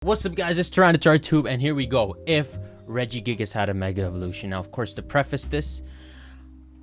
What's up guys, it's TyranitarTube and here we go. If Regigigas had a Mega Evolution. Now of course, to preface this,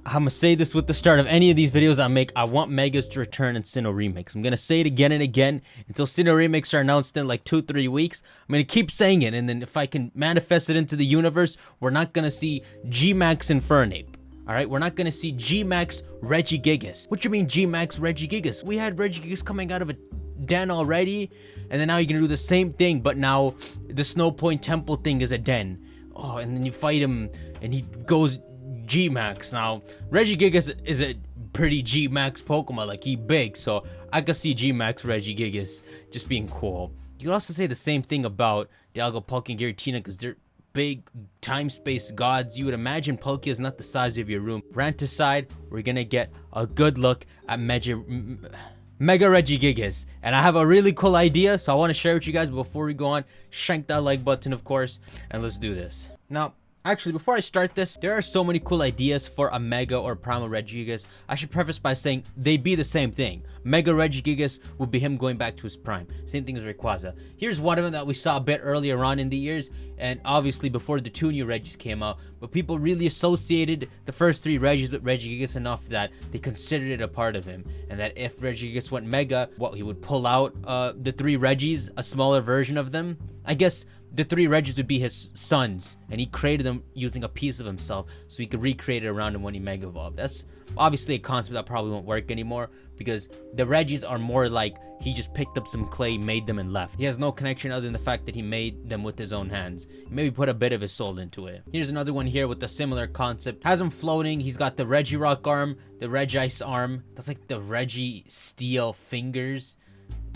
I'm gonna say this with the start of any of these videos I make, I want Megas to return in Sinnoh remakes. I'm gonna say it again and again until Sinnoh remakes are announced in like 2-3 weeks. I'm gonna keep saying it, and then if I can manifest it into the universe, we're not gonna see G-Max Infernape. Alright, we're not gonna see G-Max Regigigas. What you mean G-Max Regigigas? We had Regigigas coming out of a den already, and then now you're gonna do the same thing, but now the Snow Point Temple thing is a den. Oh, and then you fight him and he goes G-Max. Now Regigigas is a pretty G-Max Pokemon, like he big, so I could see G-Max Regigigas just being cool. You could also say the same thing about Dialga, Palkia, and Giratina, because they're big time-space gods. You would imagine Palkia is not the size of your room. Rant aside, we're gonna get a good look at Mega Regigigas, and I have a really cool idea, so I want to share with you guys. But before we go on, shank that like button, of course, and let's do this. Now, actually, before I start this, there are so many cool ideas for a Mega or Primal Regigigas. I should preface by saying they'd be the same thing. Mega Regigigas would be him going back to his prime. Same thing as Rayquaza. Here's one of them that we saw a bit earlier on in the years, and obviously before the 2 new Regis came out, but people really associated the first 3 Regis with Regigigas enough that they considered it a part of him, and that if Regigigas went Mega, what, he would pull out the 3 Regis, a smaller version of them. I guess the 3 Regis would be his sons, and he created them using a piece of himself, so he could recreate it around him when he Mega Evolved. That's obviously a concept that probably won't work anymore, because the Regis are more like he just picked up some clay, made them, and left. He has no connection other than the fact that he made them with his own hands. He maybe put a bit of his soul into it. Here's another one here with a similar concept. Has him floating. He's got the Regirock arm, the Regice arm. That's like the Registeel fingers.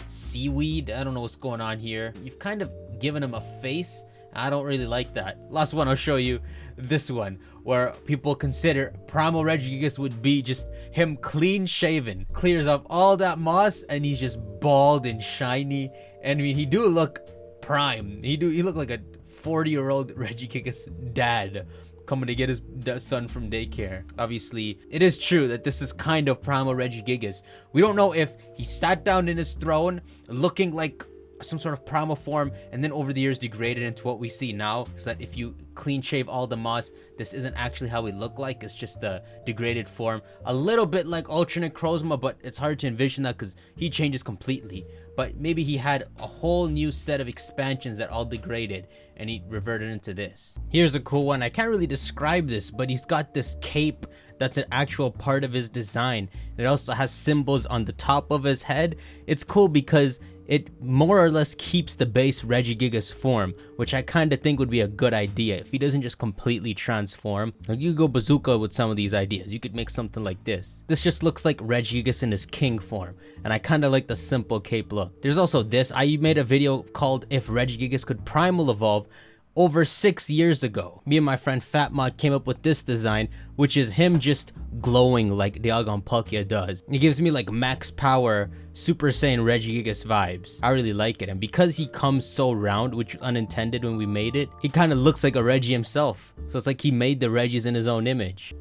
Seaweed. I don't know what's going on here. You've kind of given him a face. I don't really like that. Last one, I'll show you this one, where people consider Primal Regigigas would be just him clean shaven, clears up all that moss, and he's just bald and shiny. And I mean, he do look prime. He look like a 40-year-old Regigigas dad coming to get his son from daycare. Obviously, it is true that this is kind of Primal Regigigas. We don't know if he sat down in his throne looking like some sort of primal form, and then over the years degraded into what we see now, so that if you clean shave all the moss, this isn't actually how he looked like. It's just the degraded form, a little bit like alternate Crozma, but it's hard to envision that because he changes completely. But maybe he had a whole new set of expansions that all degraded, and he reverted into this. Here's a cool one. I can't really describe this, but he's got this cape that's an actual part of his design. It also has symbols on the top of his head. It's cool because it more or less keeps the base Regigigas form, which I kind of think would be a good idea if he doesn't just completely transform. Like, you could go bazooka with some of these ideas. You could make something like this. This just looks like Regigigas in his king form, and I kind of like the simple cape look. There's also this. I made a video called If Regigigas Could Primal Evolve over 6 years ago. Me and my friend Fatmod came up with this design, which is him just glowing like Dialga and Palkia does. It gives me like max power Super Saiyan Regigigas vibes. I really like it, and because he comes so round, which was unintended when we made it, he kind of looks like a Regi himself. So it's like he made the Regis in his own image.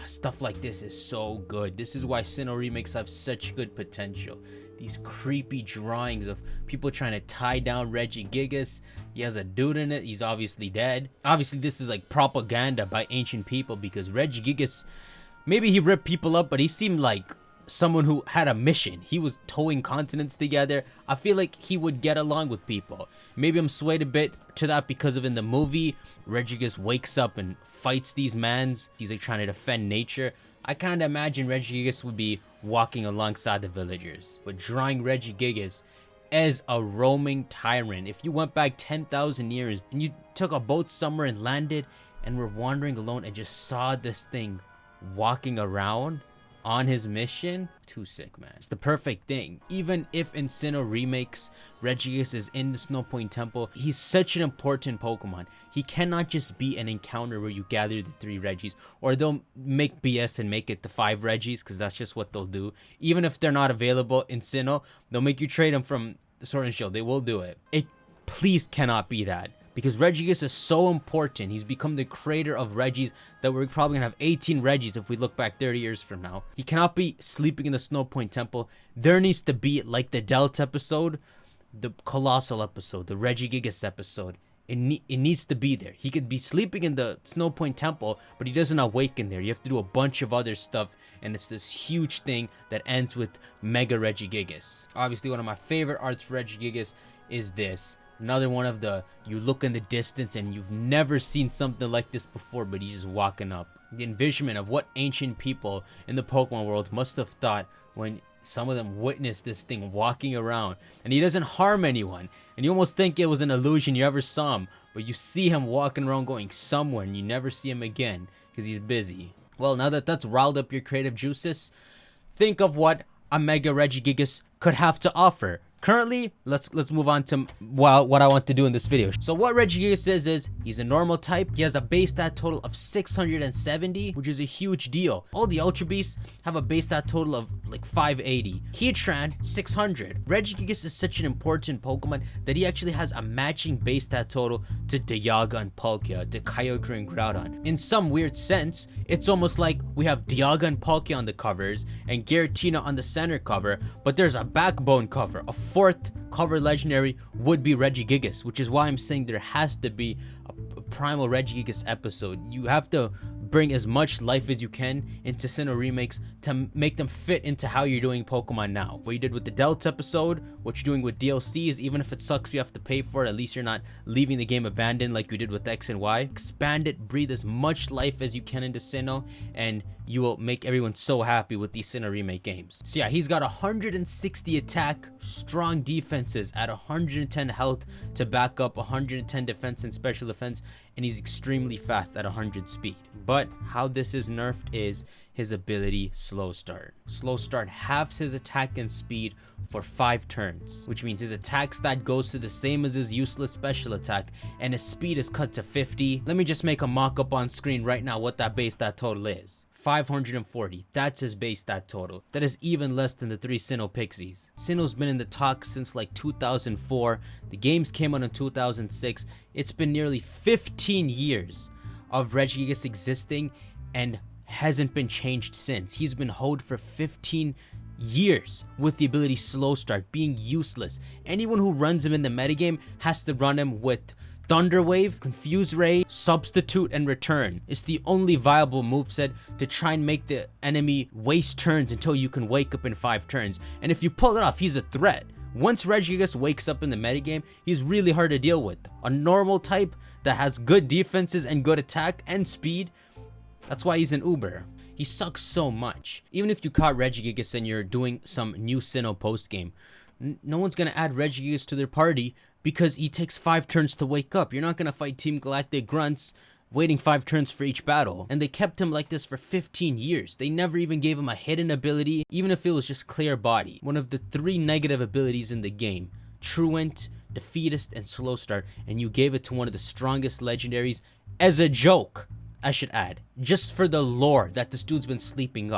Stuff like this is so good. This is why Sinnoh remakes have such good potential. These creepy drawings of people trying to tie down Regigigas. He has a dude in it. He's obviously dead. Obviously, this is like propaganda by ancient people, because Regigigas, maybe he ripped people up, but he seemed like someone who had a mission. He was towing continents together. I feel like he would get along with people. Maybe I'm swayed a bit to that because of in the movie, Regigigas wakes up and fights these mans. He's like trying to defend nature. I kind of imagine Regigigas would be walking alongside the villagers, but drawing Regigigas as a roaming tyrant. If you went back 10,000 years and you took a boat somewhere and landed and were wandering alone and just saw this thing walking around on his mission, too sick, man. It's the perfect thing. Even if in Sinnoh remakes Regigigas is in the Snow Point Temple, he's such an important Pokemon. He cannot just be an encounter where you gather the 3 Regis, or they'll make BS and make it the 5 Regis, because that's just what they'll do. Even if they're not available in Sinnoh, they'll make you trade them from the Sword and Shield. They will do it. It please cannot be that, because Regigigas is so important. He's become the creator of Regis that we're probably gonna have 18 Regis if we look back 30 years from now. He cannot be sleeping in the Snow Point Temple. There needs to be, like the Delta episode, the Colossal episode, the Regigigas episode. It needs to be there. He could be sleeping in the Snow Point Temple, but he doesn't awaken there. You have to do a bunch of other stuff, and it's this huge thing that ends with Mega Regigigas. Obviously, one of my favorite arts for Regigigas is this. Another one of the, you look in the distance and you've never seen something like this before, but he's just walking up. The envisionment of what ancient people in the Pokemon world must have thought when some of them witnessed this thing walking around, and he doesn't harm anyone, and you almost think it was an illusion you ever saw him, but you see him walking around going somewhere and you never see him again because he's busy. Well, now that that's riled up your creative juices, think of what a Mega Regigigas could have to offer. Currently, let's move on to what I want to do in this video. So what Regigigas is he's a normal type. He has a base stat total of 670, which is a huge deal. All the Ultra Beasts have a base stat total of like 580. Heatran, 600. Regigigas is such an important Pokemon that he actually has a matching base stat total to Dialga and Palkia, to Kyogre and Groudon. In some weird sense, it's almost like we have Dialga and Palkia on the covers and Giratina on the center cover, but there's a backbone cover. A fourth cover legendary would be Regigigas, which is why I'm saying there has to be a primal Regigigas episode. You have to bring as much life as you can into Sinnoh remakes to make them fit into how you're doing Pokemon now. What you did with the Delta episode, what you're doing with DLCs, even if it sucks you have to pay for it, at least you're not leaving the game abandoned like you did with X and Y. Expand it, breathe as much life as you can into Sinnoh, and you will make everyone so happy with these Sinnoh remake games. So yeah, he's got 160 attack, strong defenses at 110 health to back up 110 defense and special defense, and he's extremely fast at 100 speed. But how this is nerfed is his ability Slow Start. Slow Start halves his attack and speed for 5 turns, which means his attack stat goes to the same as his useless special attack, and his speed is cut to 50. Let me just make a mock-up on screen right now what that base stat total is. 540. That's his base stat total. That is even less than the 3 Sinnoh Pixies. Sinnoh's been in the talks since like 2004. The games came out in 2006. It's been nearly 15 years of Regigigas existing and hasn't been changed since. He's been hoed for 15 years with the ability Slow Start, being useless. Anyone who runs him in the metagame has to run him with Thunder Wave, Confuse Ray, Substitute, and Return. It's the only viable moveset to try and make the enemy waste turns until you can wake up in 5 turns. And if you pull it off, he's a threat. Once Regigigas wakes up in the metagame, he's really hard to deal with. A normal type that has good defenses and good attack and speed, that's why he's an Uber. He sucks so much. Even if you caught Regigigas and you're doing some new Sinnoh post game, no one's gonna add Regigigas to their party because he takes 5 turns to wake up. You're not gonna fight Team Galactic Grunts waiting 5 turns for each battle. And they kept him like this for 15 years. They never even gave him a hidden ability, even if it was just Clear Body. One of the 3 negative abilities in the game. Truant, Defeatist, and Slow Start. And you gave it to one of the strongest legendaries as a joke, I should add. Just for the lore that this dude's been sleeping.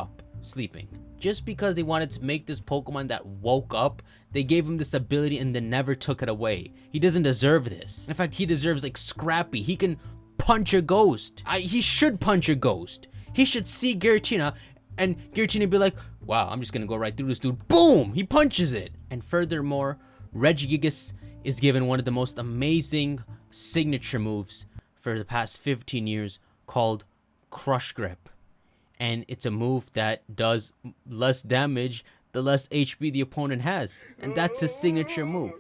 Just because they wanted to make this Pokemon that woke up, they gave him this ability and then never took it away. He doesn't deserve this. In fact, he deserves like Scrappy. He can punch a ghost. He should punch a ghost. He should see Giratina and Giratina be like, wow, I'm just gonna go right through this dude. Boom! He punches it. And furthermore, Regigigas is given one of the most amazing signature moves for the past 15 years called Crush Grip. And it's a move that does less damage the less HP the opponent has. And that's his signature move.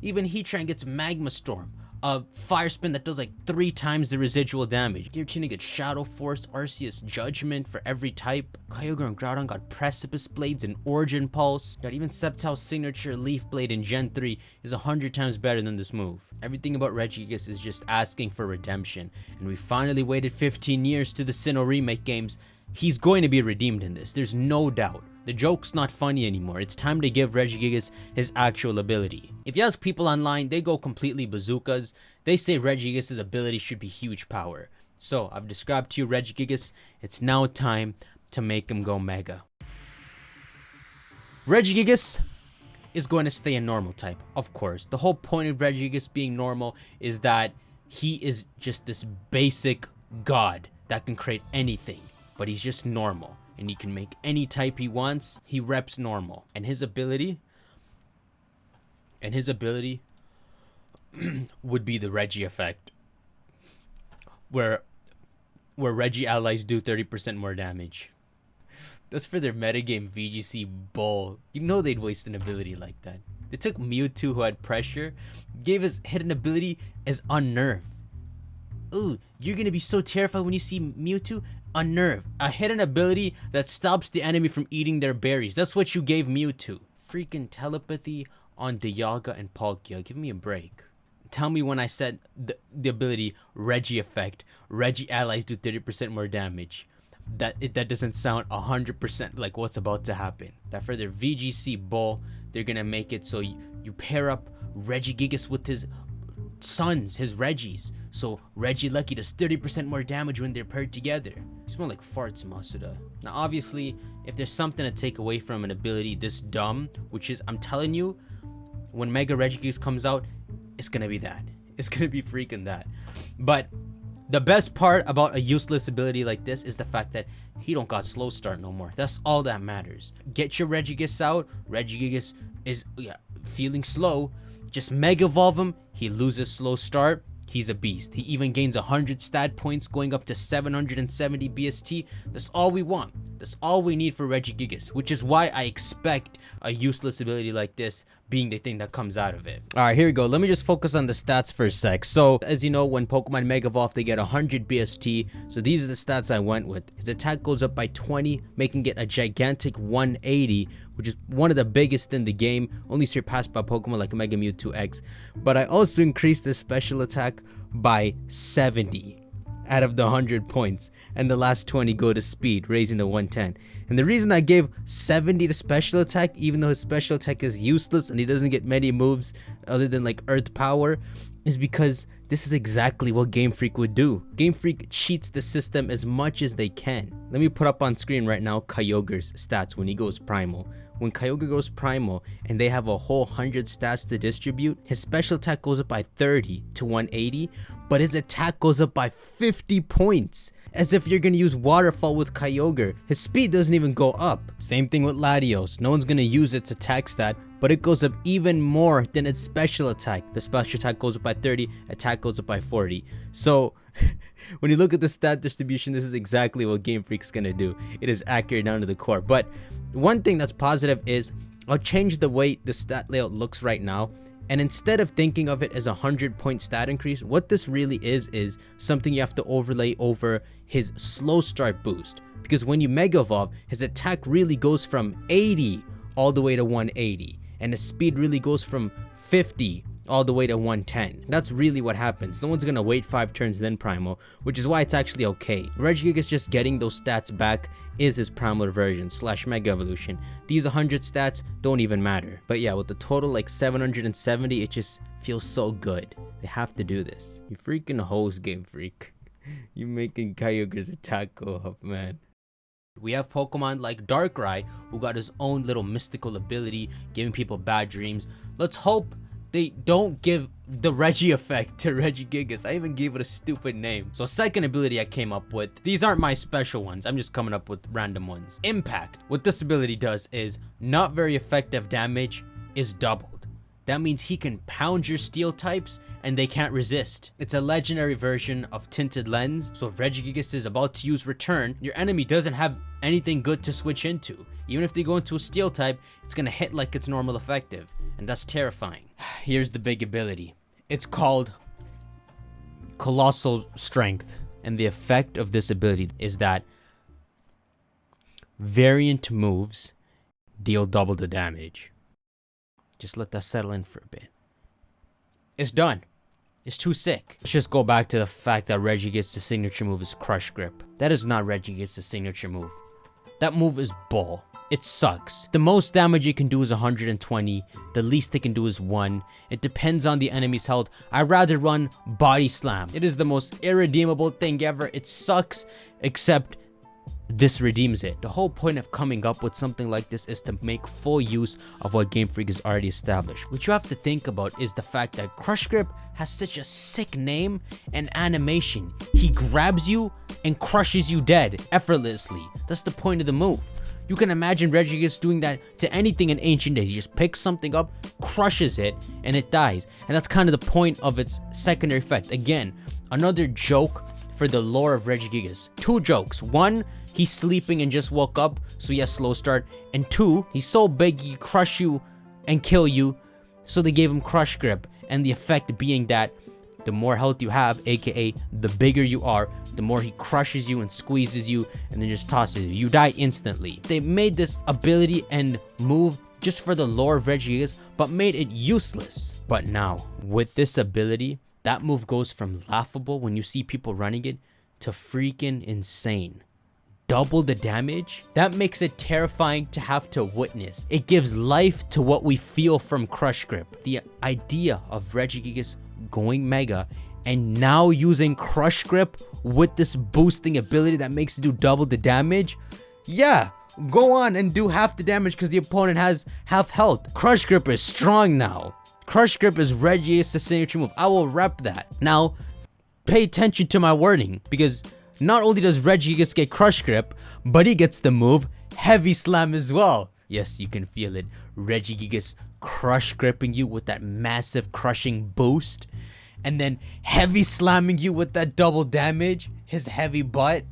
Even Heatran gets Magma Storm, a Fire Spin that does like 3 times the residual damage. Giratina gets Shadow Force, Arceus Judgment for every type. Kyogre and Groudon got Precipice Blades and Origin Pulse. Got even Sceptile's signature Leaf Blade in Gen 3 is 100 times better than this move. Everything about Regigigas is just asking for redemption. And we finally waited 15 years to the Sinnoh remake games. He's going to be redeemed in this, there's no doubt. The joke's not funny anymore. It's time to give Regigigas his actual ability. If you ask people online, they go completely bazookas. They say Regigigas' ability should be huge power. So I've described to you Regigigas. It's now time to make him go mega. Regigigas is going to stay a normal type, of course. The whole point of Regigigas being normal is that he is just this basic god that can create anything. But he's just normal, and he can make any type he wants. He reps normal, and his ability And his ability would be the Regi effect, where Regi allies do 30% more damage. That's for their metagame VGC bull. You know they'd waste an ability like that. They took Mewtwo, who had pressure, gave his hidden ability as Unnerve. Ooh, you're gonna be so terrified when you see Mewtwo. Unnerve, a hidden ability that stops the enemy from eating their berries. That's what you gave Mewtwo. Freaking telepathy on Dialga and Palkia. Give me a break. Tell me when I said the ability Regi effect, Regi allies do 30% more damage, that doesn't sound 100% like what's about to happen. That for their VGC bull, they're gonna make it so you pair up Regigigas with his sons, his Regis. So Regilucky does 30% more damage when they're paired together. You smell like farts, Masuda. Now obviously, if there's something to take away from an ability this dumb, which is, I'm telling you, when Mega Regigigas comes out, it's gonna be that. It's gonna be freaking that. But the best part about a useless ability like this is the fact that he don't got slow start no more. That's all that matters. Get your Regigigas out. Regigigas is feeling slow. Just Mega Evolve him. He loses slow start. He's a beast. He even gains 100 stat points, going up to 770 BST. That's all we want. That's all we need for Regigigas, which is why I expect a useless ability like this being the thing that comes out of it. Alright, here we go. Let me just focus on the stats for a sec. So, as you know, when Pokemon Mega Evolve, they get 100 BST. So these are the stats I went with. His attack goes up by 20, making it a gigantic 180, which is one of the biggest in the game, only surpassed by Pokemon like Mega Mewtwo X. But I also increased his special attack by 70 out of the 100 points, and the last 20 go to speed, raising to 110. And the reason I gave 70 to special attack, even though his special attack is useless and he doesn't get many moves other than like Earth Power, is because this is exactly what Game Freak would do. Game Freak cheats the system as much as they can. Let me put up on screen right now Kyogre's stats when he goes primal. When Kyogre goes primal and they have a whole 100 stats to distribute, his special attack goes up by 30 to 180, but his attack goes up by 50 points. As if you're gonna use Waterfall with Kyogre. His speed doesn't even go up. Same thing with Latios. No one's gonna use its attack stat, but it goes up even more than its special attack. The special attack goes up by 30, attack goes up by 40. So when you look at the stat distribution, this is exactly what Game Freak's gonna do. It is accurate down to the core. But one thing that's positive is I'll change the way the stat layout looks right now. And instead of thinking of it as a 100-point stat increase, what this really is something you have to overlay over his slow start boost. Because when you Mega Evolve, his attack really goes from 80 all the way to 180. And his speed really goes from 50 all the way to 110. That's really what happens. No one's gonna wait 5 turns then primal, which is why it's actually okay. Regigigas just getting those stats back is his primal version / Mega Evolution. These 100 stats don't even matter. But yeah, with the total like 770, it just feels so good. They have to do this. You freaking hoes, Game Freak. You making Kyogre's attack go up, man. We have Pokemon like Darkrai, who got his own little mystical ability, giving people bad dreams. Let's hope they don't give the Regi effect to Regigigas. I even gave it a stupid name. So second ability I came up with, these aren't my special ones, I'm just coming up with random ones. Impact. What this ability does is not very effective damage is doubled. That means he can pound your steel types and they can't resist. It's a legendary version of Tinted Lens, so if Regigigas is about to use Return, your enemy doesn't have anything good to switch into. Even if they go into a steel type, it's gonna hit like it's normal effective, and that's terrifying. Here's the big ability. It's called Colossal Strength, and the effect of this ability is that variant moves deal double the damage. Just let that settle in for a bit. It's done. It's too sick. Let's just go back to the fact that Regigigas' signature move is Crush Grip. That is not Regigigas' signature move. That move is bull. It sucks. The most damage it can do is 120. The least it can do is 1. It depends on the enemy's health. I'd rather run Body Slam. It is the most irredeemable thing ever. It sucks, except this redeems it. The whole point of coming up with something like this is to make full use of what Game Freak has already established. What you have to think about is the fact that Crush Grip has such a sick name and animation. He grabs you and crushes you dead effortlessly. That's the point of the move. You can imagine Regigigas doing that to anything in ancient days. He just picks something up, crushes it, and it dies. And that's kind of the point of its secondary effect. Again, another joke for the lore of Regigigas. 2 jokes. 1, he's sleeping and just woke up, so he has slow start. And 2, he's so big he can crush you and kill you, so they gave him crush grip. And the effect being that the more health you have, aka the bigger you are, the more he crushes you and squeezes you and then just tosses you. You die instantly. They made this ability and move just for the lore of Regigigas, but made it useless. But now, with this ability, that move goes from laughable when you see people running it to freaking insane. Double the damage? That makes it terrifying to have to witness. It gives life to what we feel from Crush Grip. The idea of Regigigas going mega and now using Crush Grip with this boosting ability that makes it do double the damage, yeah, go on and do half the damage because the opponent has half health. Crush Grip is strong now. Crush Grip is Regigigas' signature move. I will rep that. Now, pay attention to my wording, because not only does Regigigas get Crush Grip, but he gets the move Heavy Slam as well. Yes, you can feel it. Regigigas Crush Gripping you with that massive crushing boost, and then Heavy Slamming you with that double damage, his heavy butt.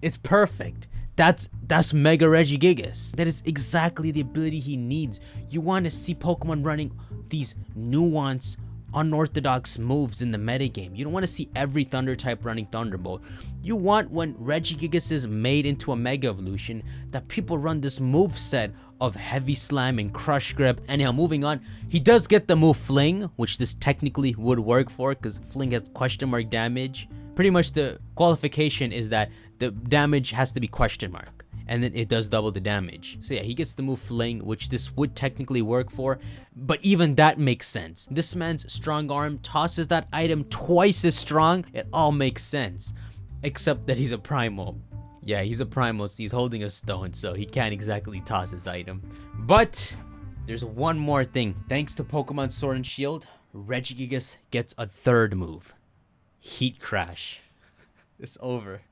It's perfect. That's Mega Regigigas. That is exactly the ability he needs. You want to see Pokemon running these nuanced, unorthodox moves in the metagame. You don't want to see every Thunder type running Thunderbolt. You want, when Regigigas is made into a Mega Evolution, that people run this move set of Heavy Slam and Crush Grip. Anyhow, moving on, he does get the move Fling, which this technically would work for because Fling has question mark damage. Pretty much the qualification is that the damage has to be question mark, and then it does double the damage. So yeah, he gets the move Fling, which this would technically work for, but even that makes sense. This man's strong arm tosses that item twice as strong. It all makes sense, except that he's a primal. Yeah, he's a primal, so he's holding a stone, so he can't exactly toss his item. But there's one more thing. Thanks to Pokemon Sword and Shield, Regigigas gets a third move. Heat Crash. It's over.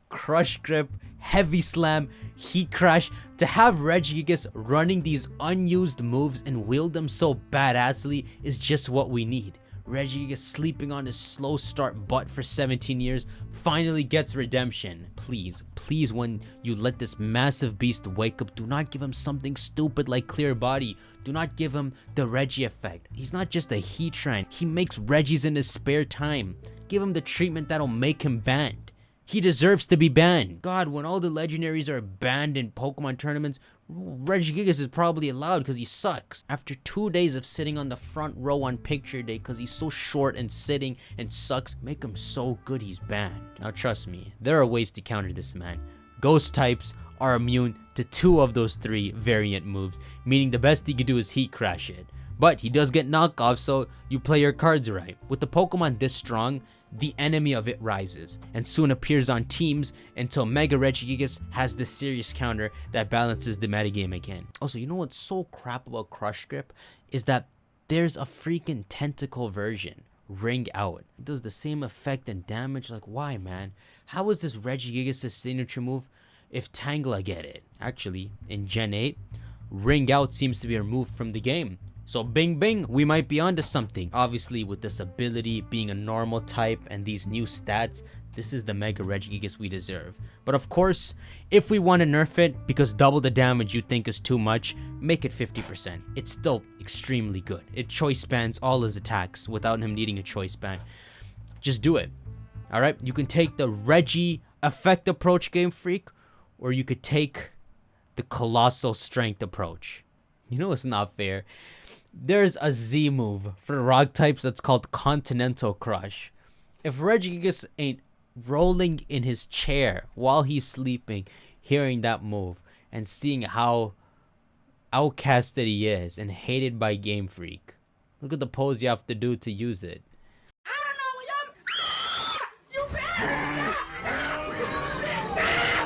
Crush Grip, Heavy Slam, Heat Crash. To have Regigigas running these unused moves and wield them so badassly is just what we need. Regigigas sleeping on his slow start butt for 17 years finally gets redemption. Please, please, when you let this massive beast wake up, do not give him something stupid like Clear Body. Do not give him the Regi effect. He's not just a Heatran. He makes Regis in his spare time. Give him the treatment that'll make him banned. He deserves to be banned. God, when all the legendaries are banned in Pokemon tournaments, Regigigas is probably allowed because he sucks. After 2 days of sitting on the front row on picture day because he's so short and sitting and sucks, make him so good he's banned. Now trust me, there are ways to counter this man. Ghost types are immune to 2 of those 3 variant moves, meaning the best he could do is Heat Crash it. But he does get knockoff, so you play your cards right. With the Pokemon this strong, the enemy of it rises and soon appears on teams until Mega Regigigas has this serious counter that balances the metagame again. Also, you know what's so crap about Crush Grip is that there's a freaking tentacle version, Ring Out. It does the same effect and damage. Like, why, man? How is this Regigigas' signature move if Tangela get it? Actually, in Gen 8, Ring Out seems to be removed from the game. So bing bing, we might be onto something. Obviously, with this ability being a normal type and these new stats, this is the Mega Regigigas we deserve. But of course, if we want to nerf it because double the damage you think is too much, make it 50%. It's still extremely good. It choice bans all his attacks without him needing a choice ban. Just do it. Alright, you can take the Regi effect approach, Game Freak, or you could take the Colossal Strength approach. You know it's not fair. There's a Z move for rock types that's called Continental Crush. If Regigigas ain't rolling in his chair while he's sleeping, hearing that move and seeing how outcasted he is and hated by Game Freak, look at the pose you have to do to use it.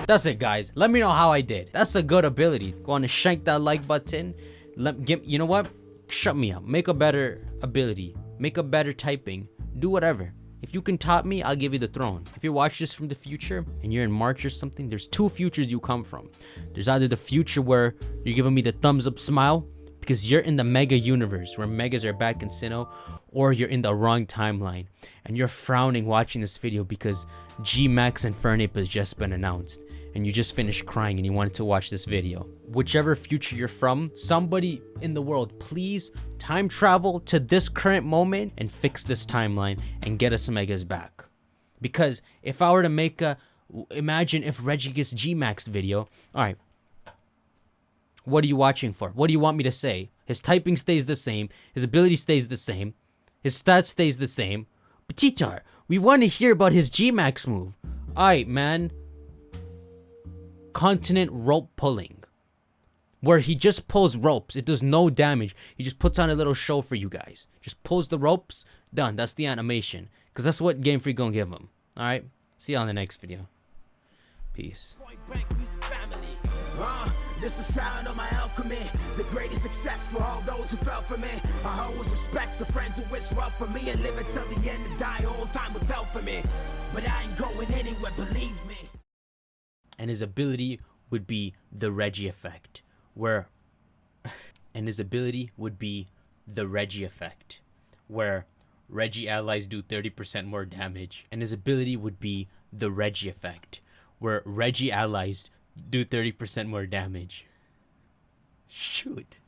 That's it, guys. Let me know how I did. That's a good ability. Go on and shank that like button. You know what? Shut me up. Make a better ability. Make a better typing. Do whatever. If you can top me, I'll give you the throne. If you watch this from the future and you're in March or something, there's two futures you come from. There's either the future where you're giving me the thumbs up smile because you're in the Mega universe where Megas are back in Sinnoh, or you're in the wrong timeline and you're frowning watching this video because G-Max and Fernape has just been announced and you just finished crying and you wanted to watch this video. Whichever future you're from, somebody in the world, please time travel to this current moment and fix this timeline and get us Megas back. Because if I were to make a, imagine if Regigigas G-Max video, alright, what are you watching for? What do you want me to say? His typing stays the same, his ability stays the same, his stats stays the same, but Titar, we want to hear about his G-Max move. Alright, man. Continent rope pulling, where he just pulls ropes. It does no damage. He just puts on a little show for you guys. Just pulls the ropes. Done. That's the animation. Because that's what Game Freak gonna give him. Alright? See you on the next video. Peace. This the sound of my alchemy, the greatest success for all those who fell for me. I always respect the friends who wish well for me and live until the end and die. All time will tell for me, but I ain't going anywhere, believe me. And his ability would be the Reggie effect, where Reggie allies do 30% more damage. And his ability would be the Reggie effect, where Reggie allies do 30% more damage. Shoot.